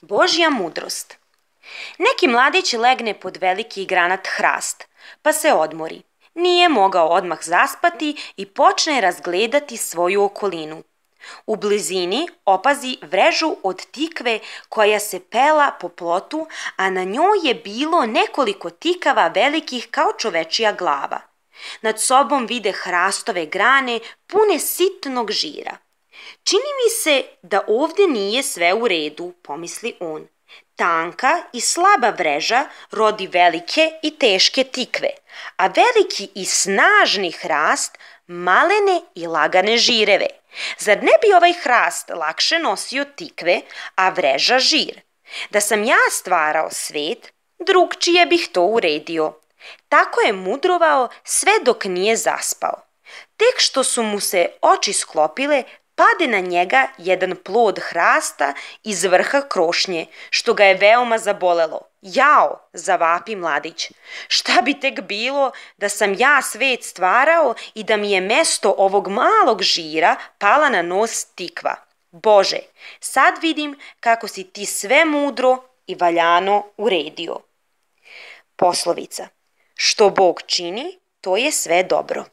Božja mudrost. Neki mladić legne pod veliki granat hrast, pa se odmori. Nije mogao odmah zaspati i počne razgledati svoju okolinu. U blizini opazi vrežu od tikve koja se pela po plotu, a na njoj je bilo nekoliko tikava velikih kao čovečija glava. Nad sobom vide hrastove grane pune sitnog žira. Čini mi se da ovdje nije sve u redu, pomisli on. Tanka i slaba vreža rodi velike i teške tikve, a veliki i snažni hrast malene i lagane žireve. Zar ne bi ovaj hrast lakše nosio tikve, a vreža žir? Da sam ja stvarao svet, drugčije bih to uredio. Tako je mudrovao sve dok nije zaspao. Tek što su mu se oči sklopile, pade na njega jedan plod hrasta iz vrha krošnje, što ga je veoma zabolelo. Jao, zavapi mladić, šta bi tek bilo da sam ja svet stvarao i da mi je mesto ovog malog žira pala na nos tikva. Bože, sad vidim kako si ti sve mudro i valjano uredio. Poslovica. Što Bog čini, to je sve dobro.